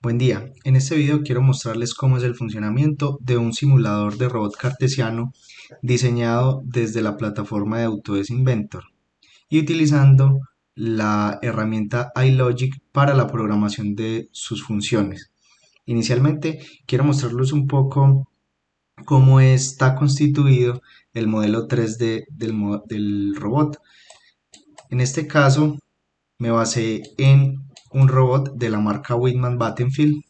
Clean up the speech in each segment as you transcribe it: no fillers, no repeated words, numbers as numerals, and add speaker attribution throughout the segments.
Speaker 1: Buen día, en este video quiero mostrarles cómo es el funcionamiento de un simulador de robot cartesiano diseñado desde la plataforma de Autodesk Inventor y utilizando la herramienta iLogic para la programación de sus funciones. Inicialmente quiero mostrarles un poco cómo está constituido el modelo 3D del robot. En este caso me basé en un robot de la marca Whitman Battenfield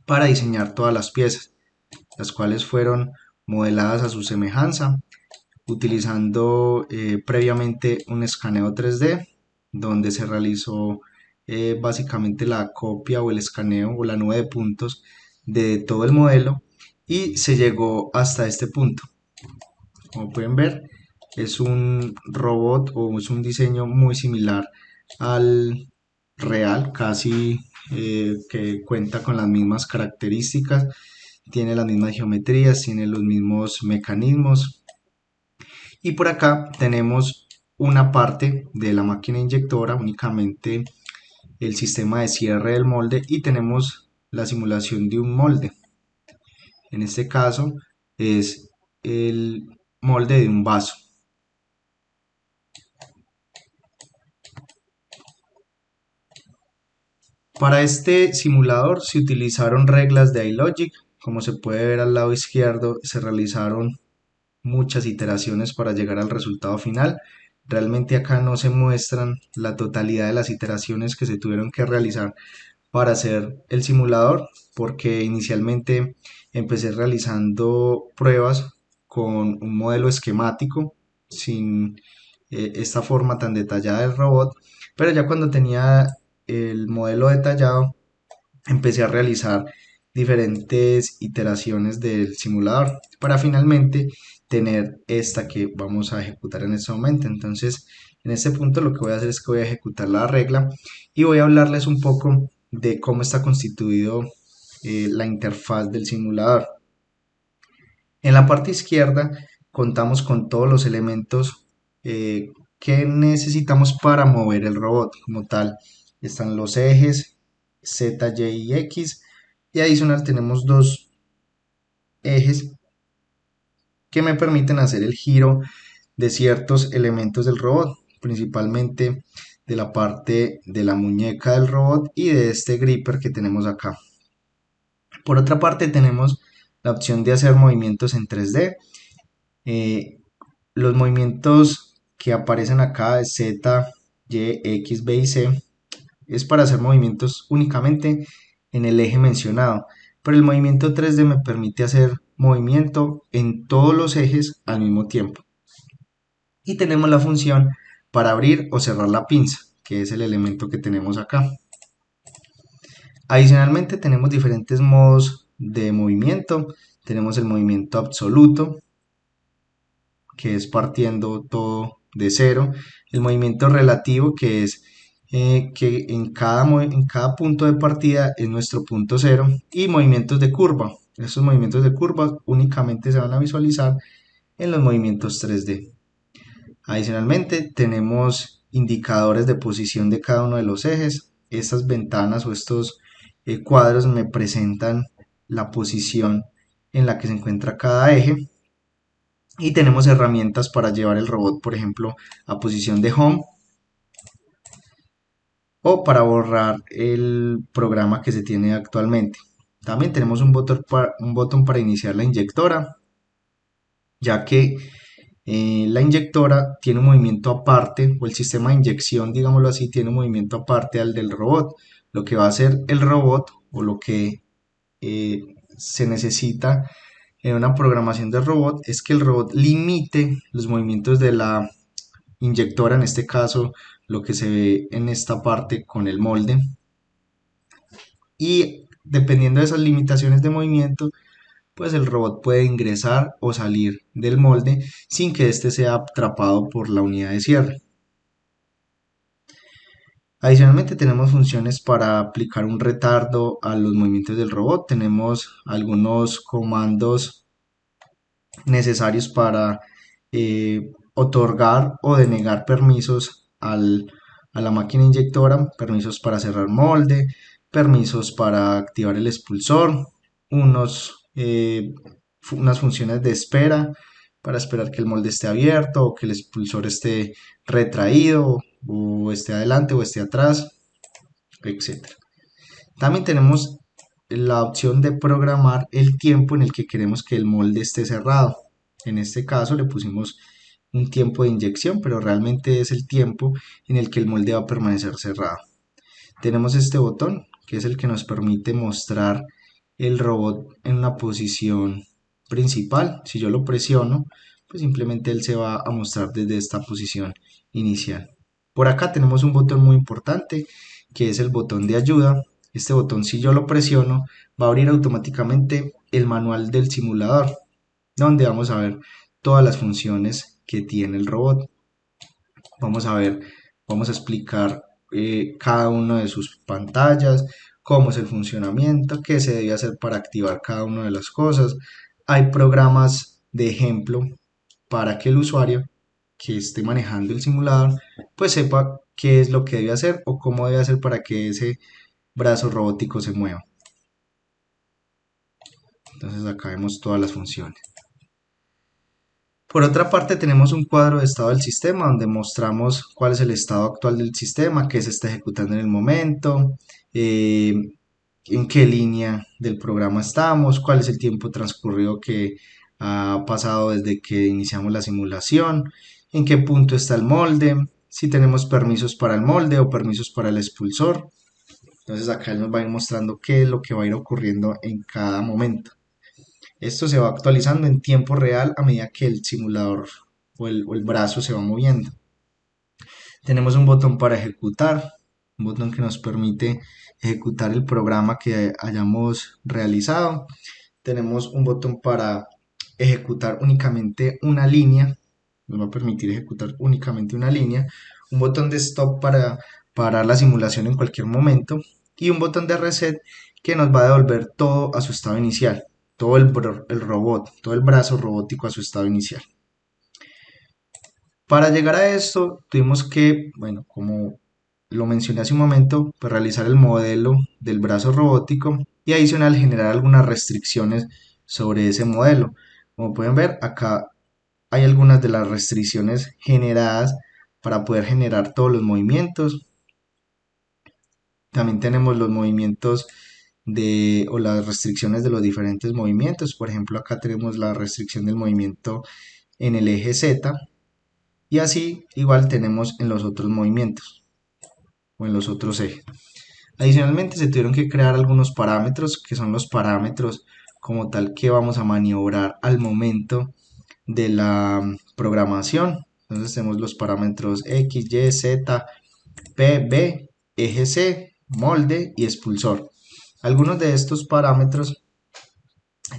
Speaker 1: para diseñar todas las piezas, las cuales fueron modeladas a su semejanza, utilizando previamente un escaneo 3D, donde se realizó básicamente la copia o el escaneo o la nube de puntos de todo el modelo y se llegó hasta este punto. Como pueden ver, es un robot o es un diseño muy similar al real, casi que cuenta con las mismas características, tiene las mismas geometrías, tiene los mismos mecanismos. Y por acá tenemos una parte de la máquina inyectora, únicamente el sistema de cierre del molde, y tenemos la simulación de un molde. En este caso es el molde de un vaso. Para este simulador se utilizaron reglas de iLogic. Como se puede ver al lado izquierdo, se realizaron muchas iteraciones para llegar al resultado final. Realmente acá no se muestran la totalidad de las iteraciones que se tuvieron que realizar para hacer el simulador, porque inicialmente empecé realizando pruebas con un modelo esquemático sin esta forma tan detallada del robot, pero ya cuando tenía el modelo detallado empecé a realizar diferentes iteraciones del simulador para finalmente tener esta que vamos a ejecutar en este momento. Entonces, en este punto lo que voy a hacer es que voy a ejecutar la regla y voy a hablarles un poco de cómo está constituido la interfaz del simulador. En la parte izquierda contamos con todos los elementos eh, que necesitamos para mover el robot como tal. Están los ejes Z, Y y X, y adicional tenemos dos ejes que me permiten hacer el giro de ciertos elementos del robot, principalmente de la parte de la muñeca del robot y de este gripper que tenemos acá. Por otra parte tenemos la opción de hacer movimientos en 3D. Eh, los movimientos que aparecen acá, Z, Y, X, B y C, es para hacer movimientos únicamente en el eje mencionado, pero el movimiento 3D me permite hacer movimiento en todos los ejes al mismo tiempo. Y tenemos la función para abrir o cerrar la pinza, que es el elemento que tenemos acá. Adicionalmente tenemos diferentes modos de movimiento. Tenemos el movimiento absoluto, que es partiendo todo de cero. El movimiento relativo, que es que en cada punto de partida es nuestro punto cero. Y movimientos de curva. Estos movimientos de curva únicamente se van a visualizar en los movimientos 3D. Adicionalmente tenemos indicadores de posición de cada uno de los ejes. Estas ventanas o estos cuadros me presentan la posición en la que se encuentra cada eje. Y tenemos herramientas para llevar el robot, por ejemplo, a posición de home o para borrar el programa que se tiene actualmente. También tenemos un botón para iniciar la inyectora, ya que la inyectora tiene un movimiento aparte, o el sistema de inyección, digámoslo así, tiene un movimiento aparte al del robot. Lo que va a hacer el robot, o lo que eh, se necesita en una programación del robot, es que el robot limite los movimientos de la inyectora, en este caso lo que se ve en esta parte con el molde, y dependiendo de esas limitaciones de movimiento, pues el robot puede ingresar o salir del molde sin que éste sea atrapado por la unidad de cierre. Adicionalmente tenemos funciones para aplicar un retardo a los movimientos del robot. Tenemos algunos comandos necesarios para otorgar o denegar permisos a la máquina inyectora, permisos para cerrar molde, permisos para activar el expulsor, unas funciones de espera para esperar que el molde esté abierto o que el expulsor esté retraído o esté adelante o esté atrás, etcétera. También tenemos la opción de programar el tiempo en el que queremos que el molde esté cerrado. En este caso le pusimos un tiempo de inyección, pero realmente es el tiempo en el que el molde va a permanecer cerrado. Tenemos este botón que es el que nos permite mostrar el robot en una posición principal. Si yo lo presiono, pues simplemente él se va a mostrar desde esta posición inicial. Por acá tenemos un botón muy importante que es el botón de ayuda. Este botón, si yo lo presiono, va a abrir automáticamente el manual del simulador, donde vamos a ver todas las funciones que tiene el robot. Vamos a ver, vamos a explicar cada una de sus pantallas, cómo es el funcionamiento, qué se debe hacer para activar cada una de las cosas. Hay programas de ejemplo para que el usuario que esté manejando el simulador pues sepa qué es lo que debe hacer o cómo debe hacer para que ese brazo robótico se mueva. Entonces acá vemos todas las funciones. Por otra parte, tenemos un cuadro de estado del sistema donde mostramos cuál es el estado actual del sistema, qué se está ejecutando en el momento, eh, en qué línea del programa estamos, cuál es el tiempo transcurrido que ha pasado desde que iniciamos la simulación, en qué punto está el molde, si tenemos permisos para el molde o permisos para el expulsor. Entonces acá él nos va a ir mostrando qué es lo que va a ir ocurriendo en cada momento. Esto se va actualizando en tiempo real a medida que el simulador o el brazo se va moviendo. Tenemos un botón para ejecutar, un botón que nos permite ejecutar el programa que hayamos realizado. Tenemos un botón para ejecutar únicamente una línea, nos va a permitir ejecutar únicamente una línea. Un botón de stop para parar la simulación en cualquier momento. Y un botón de reset que nos va a devolver todo a su estado inicial, todo el robot, todo el brazo robótico a su estado inicial. Para llegar a esto tuvimos que, bueno, como lo mencioné hace un momento, pues realizar el modelo del brazo robótico y adicional generar algunas restricciones sobre ese modelo. Como pueden ver, acá hay algunas de las restricciones generadas para poder generar todos los movimientos. También tenemos los movimientos o las restricciones de los diferentes movimientos. Por ejemplo, acá tenemos la restricción del movimiento en el eje Z y así igual tenemos en los otros movimientos o en los otros ejes. Adicionalmente se tuvieron que crear algunos parámetros que son los parámetros como tal que vamos a maniobrar al momento de la programación. Entonces tenemos los parámetros X, Y, Z, P, B, eje C, molde y expulsor. Algunos de estos parámetros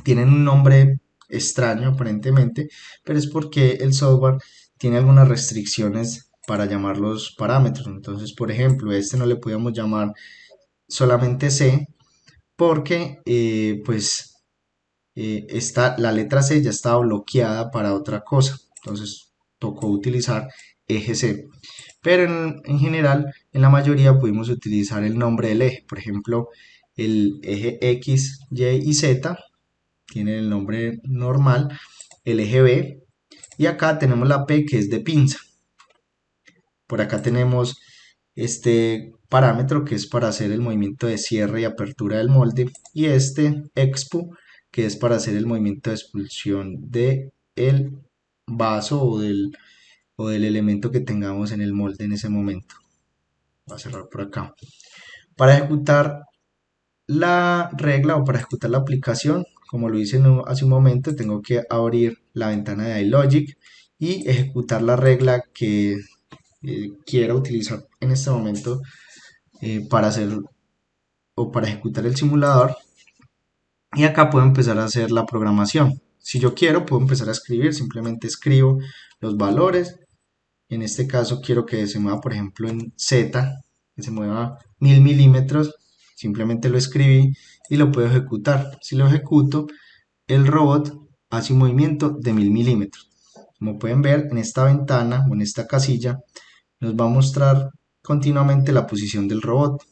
Speaker 1: tienen un nombre extraño aparentemente, pero es porque el software tiene algunas restricciones para llamar los parámetros. Entonces, por ejemplo, este no le podíamos llamar solamente C porque la letra C ya estaba bloqueada para otra cosa. Entonces tocó utilizar eje C. Pero en general, en la mayoría pudimos utilizar el nombre del eje. Por ejemplo, el eje X, Y y Z tienen el nombre normal, el eje B, y acá tenemos la P que es de pinza. Por acá tenemos este parámetro que es para hacer el movimiento de cierre y apertura del molde, y este expu que es para hacer el movimiento de expulsión del vaso o del elemento que tengamos en el molde en ese momento. Voy a cerrar por acá. Para ejecutar la regla o para ejecutar la aplicación, como lo hice hace un momento, tengo que abrir la ventana de iLogic y ejecutar la regla que quiera utilizar en este momento para hacer o para ejecutar el simulador. Y acá puedo empezar a hacer la programación. Si yo quiero, puedo empezar a escribir, simplemente escribo los valores. En este caso quiero que se mueva, por ejemplo, en Z, que se mueva 1000 milímetros. Simplemente lo escribí y lo puedo ejecutar. Si lo ejecuto, el robot hace un movimiento de 1000 milímetros. Como pueden ver, en esta ventana o en esta casilla nos va a mostrar continuamente la posición del robot.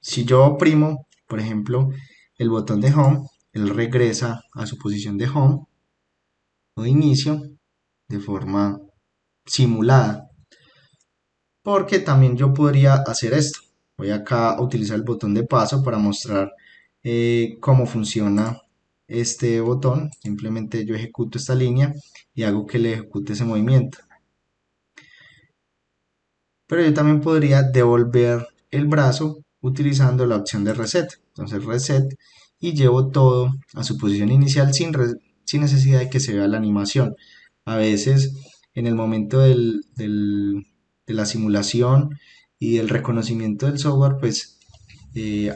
Speaker 1: Si yo oprimo, por ejemplo, el botón de Home, él regresa a su posición de Home o de inicio de forma simulada. Porque también yo podría hacer esto. Voy acá a utilizar el botón de paso para mostrar cómo funciona este botón. Simplemente yo ejecuto esta línea y hago que le ejecute ese movimiento. Pero yo también podría devolver el brazo utilizando la opción de reset. Entonces reset y llevo todo a su posición inicial sin necesidad de que se vea la animación. A veces en el momento de la simulación y del reconocimiento del software, pues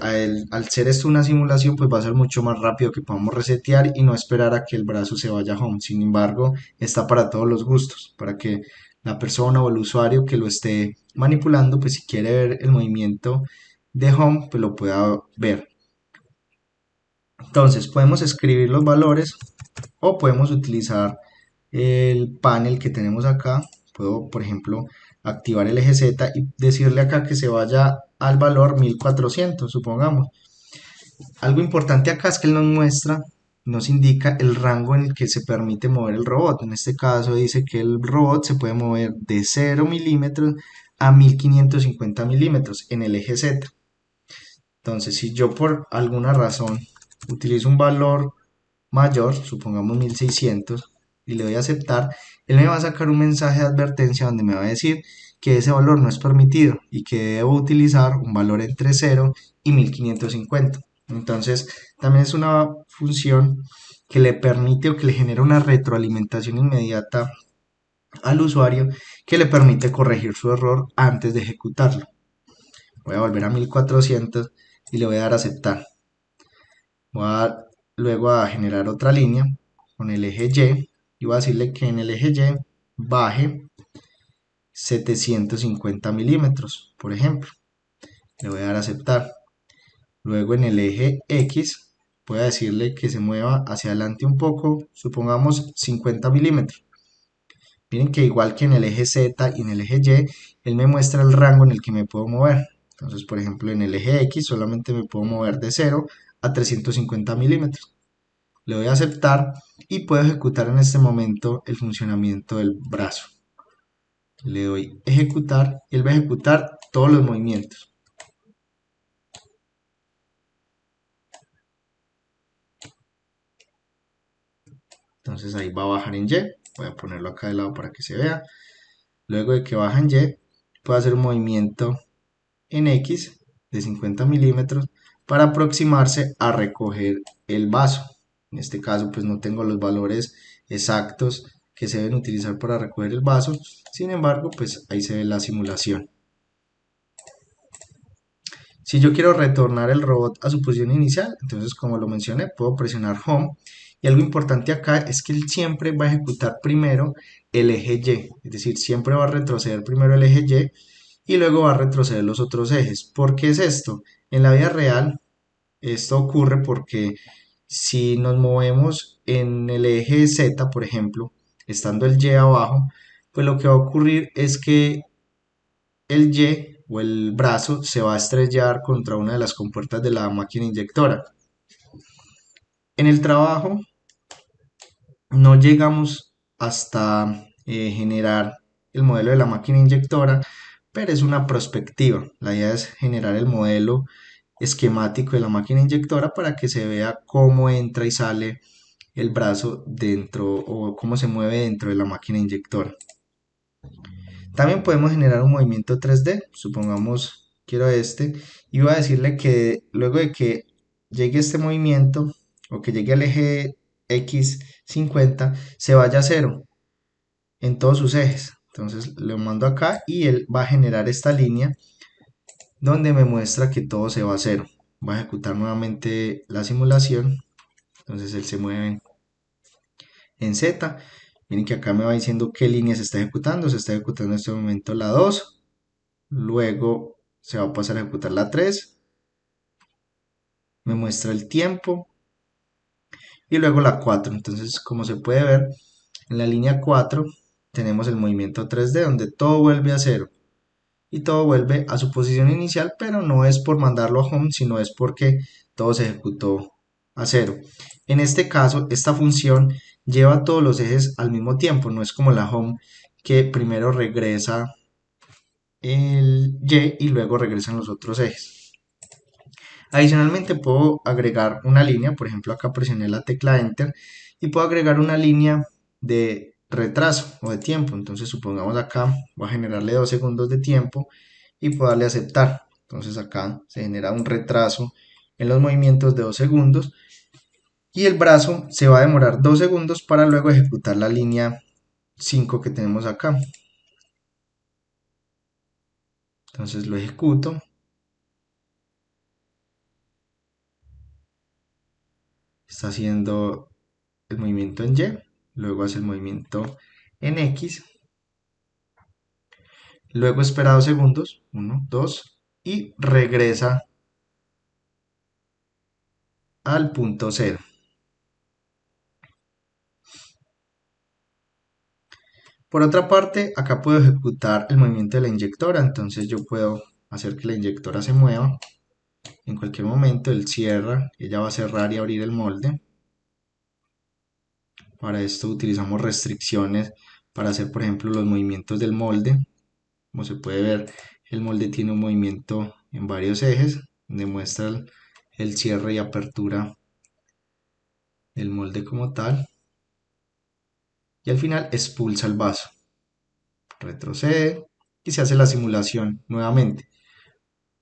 Speaker 1: al ser esto una simulación, pues va a ser mucho más rápido que podamos resetear y no esperar a que el brazo se vaya home. Sin embargo, está para todos los gustos, para que la persona o el usuario que lo esté manipulando, pues si quiere ver el movimiento de home, pues lo pueda ver. Entonces, podemos escribir los valores o podemos utilizar el panel que tenemos acá. Puedo, por ejemplo, activar el eje Z y decirle acá que se vaya al valor 1400, supongamos. Algo importante acá es que él nos muestra, nos indica el rango en el que se permite mover el robot. En este caso dice que el robot se puede mover de 0 milímetros a 1550 milímetros en el eje Z. Entonces, si yo por alguna razón utilizo un valor mayor, supongamos 1600, y le doy a aceptar, él me va a sacar un mensaje de advertencia donde me va a decir que ese valor no es permitido y que debo utilizar un valor entre 0 y 1550. Entonces, también es una función que le permite o que le genera una retroalimentación inmediata al usuario que le permite corregir su error antes de ejecutarlo. Voy a volver a 1400 y le voy a dar a aceptar. Voy a luego a generar otra línea con el eje Y y voy a decirle que en el eje Y baje 750 milímetros, por ejemplo. Le voy a dar a aceptar. Luego en el eje X voy a decirle que se mueva hacia adelante un poco, supongamos 50 milímetros. Miren que igual que en el eje Z y en el eje Y, él me muestra el rango en el que me puedo mover. Entonces, por ejemplo, en el eje X solamente me puedo mover de 0 a 350 milímetros. Le doy a aceptar y puedo ejecutar en este momento el funcionamiento del brazo. Le doy ejecutar y él va a ejecutar todos los movimientos. Entonces ahí va a bajar en Y. Voy a ponerlo acá de lado para que se vea. Luego de que baja en Y, puedo hacer un movimiento en X de 50 milímetros para aproximarse a recoger el vaso. En este caso pues no tengo los valores exactos que se deben utilizar para recoger el vaso, sin embargo pues ahí se ve la simulación. Si yo quiero retornar el robot a su posición inicial, entonces como lo mencioné, puedo presionar Home. Y algo importante acá es que él siempre va a ejecutar primero el eje Y, es decir, siempre va a retroceder primero el eje Y luego va a retroceder los otros ejes. ¿Por qué es esto? En la vida real, esto ocurre porque si nos movemos en el eje Z, por ejemplo, estando el Y abajo, pues lo que va a ocurrir es que el Y o el brazo se va a estrellar contra una de las compuertas de la máquina inyectora. En el trabajo no llegamos hasta generar el modelo de la máquina inyectora, pero es una perspectiva. La idea es generar el modelo esquemático de la máquina inyectora para que se vea cómo entra y sale el brazo dentro o cómo se mueve dentro de la máquina inyectora. También podemos generar un movimiento 3D, supongamos quiero este, y voy a decirle que luego de que llegue este movimiento o que llegue al eje X 50, se vaya a cero en todos sus ejes. Entonces lo mando acá y él va a generar esta línea donde me muestra que todo se va a cero. Va a ejecutar nuevamente la simulación, entonces él se mueve en Z. Miren que acá me va diciendo qué línea se está ejecutando. Se está ejecutando en este momento la 2. Luego se va a pasar a ejecutar la 3. Me muestra el tiempo. Y luego la 4. Entonces, como se puede ver, en la línea 4 tenemos el movimiento 3D donde todo vuelve a cero. y todo vuelve a su posición inicial, pero no es por mandarlo a home, sino es porque todo se ejecutó a cero. En este caso, esta función lleva todos los ejes al mismo tiempo, no es como la home que primero regresa el Y y luego regresan los otros ejes. Adicionalmente puedo agregar una línea, por ejemplo acá presioné la tecla Enter y puedo agregar una línea de retraso o de tiempo. Entonces supongamos acá voy a generarle 2 segundos de tiempo y puedo darle a aceptar. Entonces acá se genera un retraso en los movimientos de 2 segundos y el brazo se va a demorar 2 segundos para luego ejecutar la línea 5 que tenemos acá. Entonces lo ejecuto. Está haciendo el movimiento en Y, luego hace el movimiento en X, luego espera 2 segundos, 1, 2, y regresa al punto 0. Por otra parte, acá puedo ejecutar el movimiento de la inyectora, entonces yo puedo hacer que la inyectora se mueva. En cualquier momento él cierra, ella va a cerrar y abrir el molde. Para esto utilizamos restricciones para hacer, por ejemplo, los movimientos del molde. Como se puede ver, el molde tiene un movimiento en varios ejes, donde muestra el cierre y apertura del molde como tal. Y al final expulsa el vaso, retrocede y se hace la simulación nuevamente.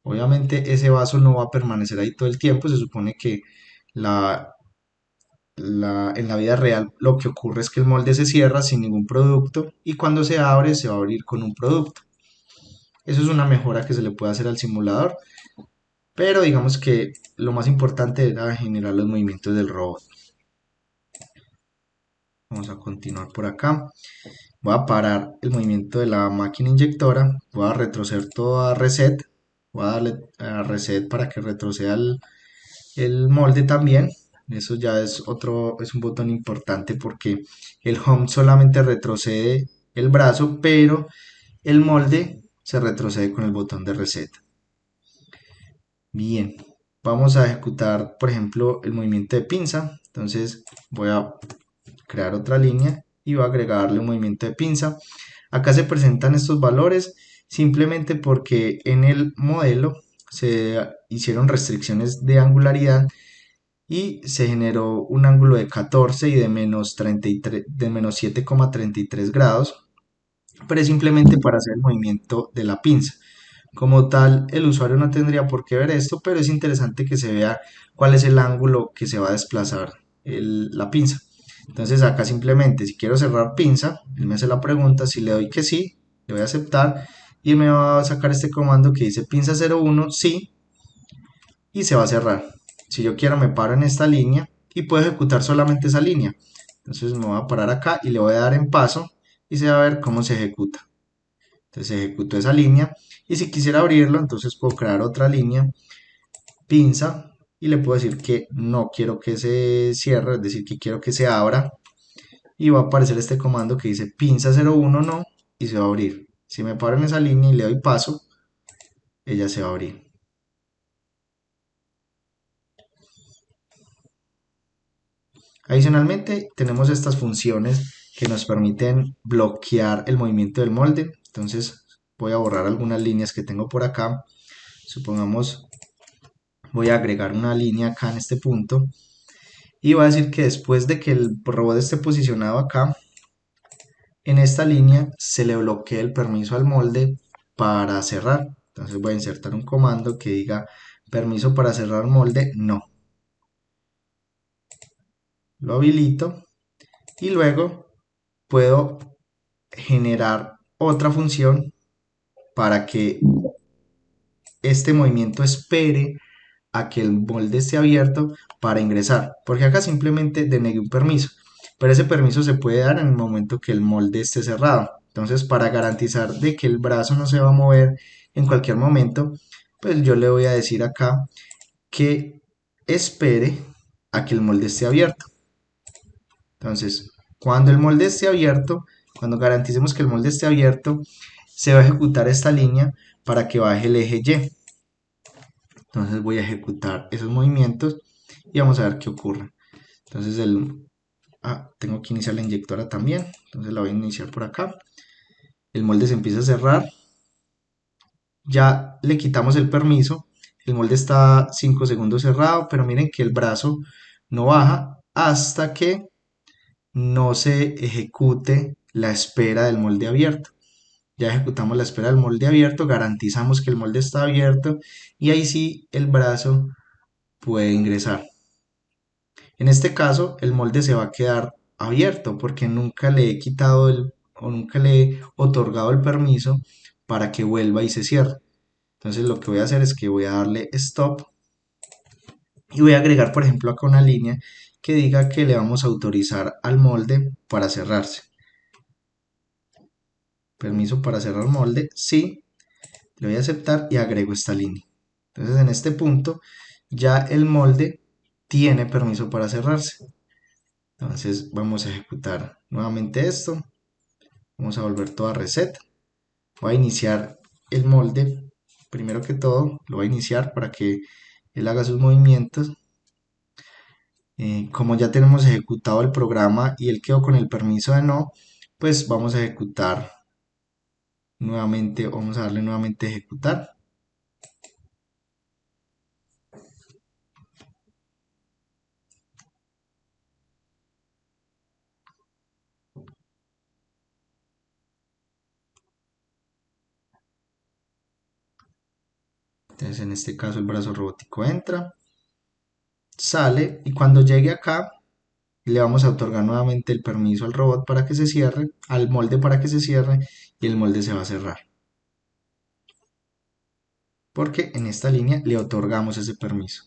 Speaker 1: Obviamente ese vaso no va a permanecer ahí todo el tiempo, se supone que la, en la vida real lo que ocurre es que el molde se cierra sin ningún producto y cuando se abre se va a abrir con un producto. Eso es una mejora que se le puede hacer al simulador, pero digamos que lo más importante era generar los movimientos del robot. Vamos a continuar por acá. Voy a parar el movimiento de la máquina inyectora. Voy a retroceder todo a reset. Voy a darle a reset para que retroceda el molde también. Eso ya es es un botón importante porque el home solamente retrocede el brazo, pero el molde se retrocede con el botón de reset. Bien, vamos a ejecutar, por ejemplo, el movimiento de pinza. Entonces voy a crear otra línea y voy a agregarle un movimiento de pinza. Acá se presentan estos valores simplemente porque en el modelo se hicieron restricciones de angularidad y se generó un ángulo de 14 y de menos 33, de menos 7,33 grados, pero es simplemente para hacer el movimiento de la pinza. Como tal, el usuario no tendría por qué ver esto, pero es interesante que se vea cuál es el ángulo que se va a desplazar la pinza. Entonces acá simplemente, si quiero cerrar pinza, él me hace la pregunta, si le doy que sí, le voy a aceptar y me va a sacar este comando que dice pinza 01, sí, y se va a cerrar. Si yo quiero me paro en esta línea y puedo ejecutar solamente esa línea. Entonces me voy a parar acá y le voy a dar en paso y se va a ver cómo se ejecuta. Entonces ejecuto esa línea y si quisiera abrirlo, entonces puedo crear otra línea, pinza, y le puedo decir que no quiero que se cierre, es decir, que quiero que se abra y va a aparecer este comando que dice pinza 01 no y se va a abrir. Si me paro en esa línea y le doy paso, ella se va a abrir. Adicionalmente, tenemos estas funciones que nos permiten bloquear el movimiento del molde. Entonces, voy a borrar algunas líneas que tengo por acá. Supongamos, voy a agregar una línea acá en este punto. Y voy a decir que después de que el robot esté posicionado acá, en esta línea se le bloquea el permiso al molde para cerrar. Entonces voy a insertar un comando que diga permiso para cerrar molde, no. Lo habilito y luego puedo generar otra función para que este movimiento espere a que el molde esté abierto para ingresar, porque acá simplemente denegué un permiso, pero ese permiso se puede dar en el momento que el molde esté cerrado. Entonces, para garantizar de que el brazo no se va a mover en cualquier momento, pues yo le voy a decir acá que espere a que el molde esté abierto. Entonces, cuando el molde esté abierto, cuando garanticemos que el molde esté abierto, se va a ejecutar esta línea para que baje el eje Y. Entonces voy a ejecutar esos movimientos y vamos a ver qué ocurre. Entonces tengo que iniciar la inyectora también, entonces la voy a iniciar por acá. El molde se empieza a cerrar, ya le quitamos el permiso, el molde está 5 segundos cerrado, pero miren que el brazo no baja hasta que no se ejecute la espera del molde abierto. Ya ejecutamos la espera del molde abierto, garantizamos que el molde está abierto y ahí sí el brazo puede ingresar. En este caso, el molde se va a quedar abierto porque nunca le he quitado o nunca le he otorgado el permiso para que vuelva y se cierre. Entonces lo que voy a hacer es que voy a darle stop y voy a agregar, por ejemplo, acá una línea que diga que le vamos a autorizar al molde para cerrarse. Permiso para cerrar molde, sí, le voy a aceptar y agrego esta línea. Entonces en este punto ya el molde tiene permiso para cerrarse. Entonces vamos a ejecutar nuevamente esto. Vamos a volver todo a reset. Voy a iniciar el molde. Primero que todo, lo voy a iniciar para que él haga sus movimientos. Como ya tenemos ejecutado el programa y él quedó con el permiso de no, pues vamos a ejecutar nuevamente, vamos a darle nuevamente a ejecutar. Entonces en este caso el brazo robótico entra, sale y cuando llegue acá le vamos a otorgar nuevamente el permiso al robot para que se cierre, al molde para que se cierre y el molde se va a cerrar. Porque en esta línea le otorgamos ese permiso.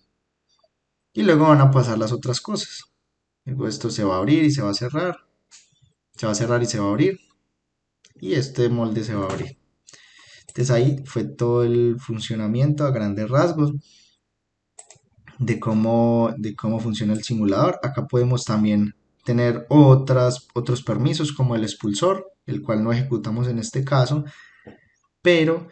Speaker 1: Y luego van a pasar las otras cosas. Luego esto se va a abrir y se va a cerrar, se va a cerrar y se va a abrir, y este molde se va a abrir. Entonces ahí fue todo el funcionamiento a grandes rasgos de cómo funciona el simulador. Acá podemos también tener otros permisos como el expulsor, el cual no ejecutamos en este caso, pero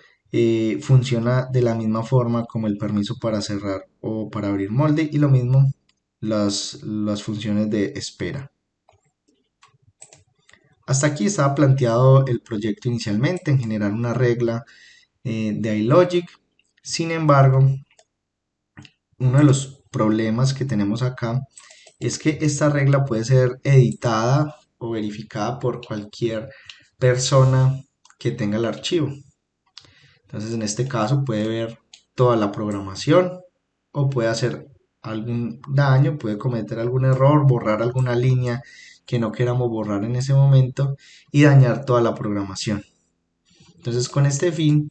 Speaker 1: funciona de la misma forma como el permiso para cerrar o para abrir molde y lo mismo las funciones de espera. Hasta aquí estaba planteado el proyecto inicialmente en generar una regla de iLogic. Sin embargo, uno de los problemas que tenemos acá es que esta regla puede ser editada o verificada por cualquier persona que tenga el archivo. Entonces en este caso puede ver toda la programación o puede hacer algún daño, puede cometer algún error, borrar alguna línea que no queramos borrar en ese momento y dañar toda la programación. Entonces con este fin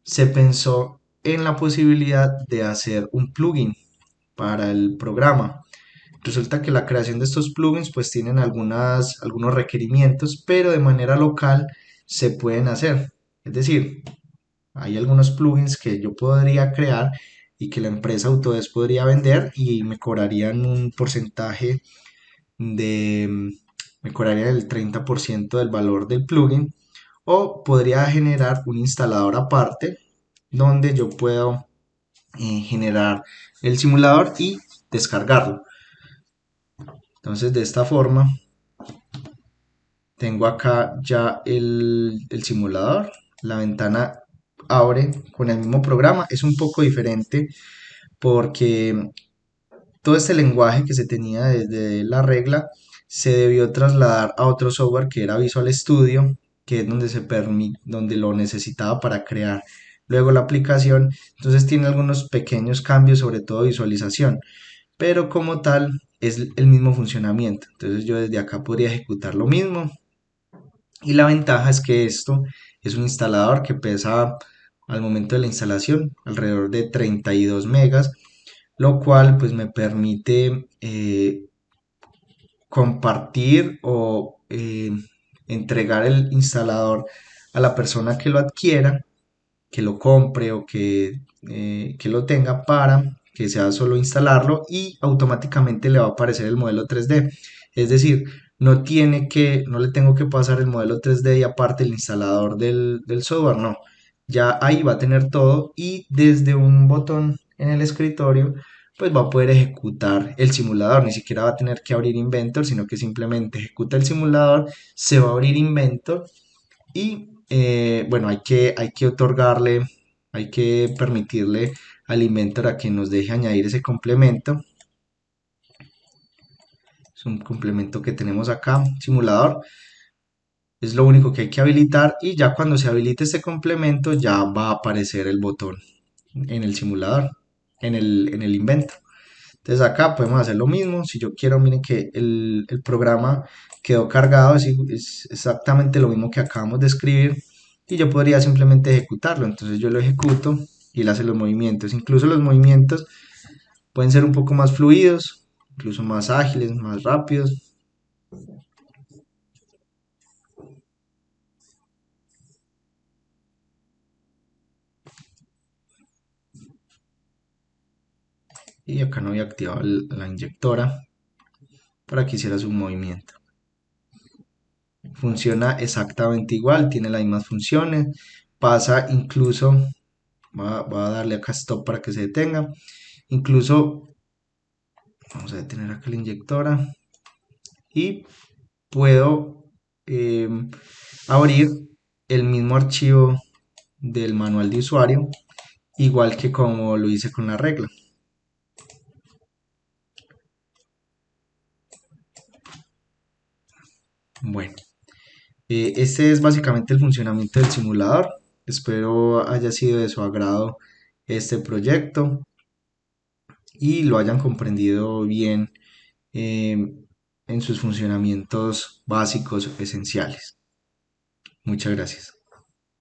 Speaker 1: se pensó en la posibilidad de hacer un plugin para el programa. Resulta que la creación de estos plugins pues tienen algunos requerimientos, pero de manera local se pueden hacer. Es decir, hay algunos plugins que yo podría crear y que la empresa Autodesk podría vender y me cobrarían un porcentaje de, me cobrarían el 30% del valor del plugin, o podría generar un instalador aparte donde yo puedo generar el simulador y descargarlo. Entonces de esta forma tengo acá ya el simulador, la ventana abre con el mismo programa, es un poco diferente porque todo este lenguaje que se tenía desde la regla se debió trasladar a otro software que era Visual Studio, que es donde lo necesitaba para crear luego la aplicación. Entonces tiene algunos pequeños cambios, sobre todo visualización, pero como tal es el mismo funcionamiento. Entonces yo desde acá podría ejecutar lo mismo y la ventaja es que esto es un instalador que pesa al momento de la instalación alrededor de 32 megas, lo cual pues me permite compartir o entregar el instalador a la persona que lo adquiera, que lo compre o que lo tenga para que sea solo instalarlo y automáticamente le va a aparecer el modelo 3D. Es decir, no le tengo que pasar el modelo 3D y aparte el instalador del software, no. Ya ahí va a tener todo y desde un botón en el escritorio pues va a poder ejecutar el simulador. Ni siquiera va a tener que abrir Inventor, sino que simplemente ejecuta el simulador, se va a abrir Inventor y bueno, hay que otorgarle, hay que permitirle al Inventor a que nos deje añadir ese complemento. Es un complemento que tenemos acá, simulador. Es lo único que hay que habilitar y ya cuando se habilite este complemento ya va a aparecer el botón en el simulador, en el Inventor. Entonces acá podemos hacer lo mismo. Si yo quiero, miren que el programa quedó cargado, es exactamente lo mismo que acabamos de escribir y yo podría simplemente ejecutarlo. Entonces yo lo ejecuto y él hace los movimientos. Incluso los movimientos pueden ser un poco más fluidos, incluso más ágiles, más rápidos. Y acá no había activado la inyectora para que hiciera su movimiento. Funciona exactamente igual, tiene las mismas funciones, pasa incluso, va a darle acá stop para que se detenga, incluso vamos a detener acá la inyectora y puedo eh, abrir el mismo archivo del manual de usuario, igual que como lo hice con la regla. Bueno, este es básicamente el funcionamiento del simulador. Espero haya sido de su agrado este proyecto y lo hayan comprendido bien eh, en sus funcionamientos básicos esenciales. Muchas gracias.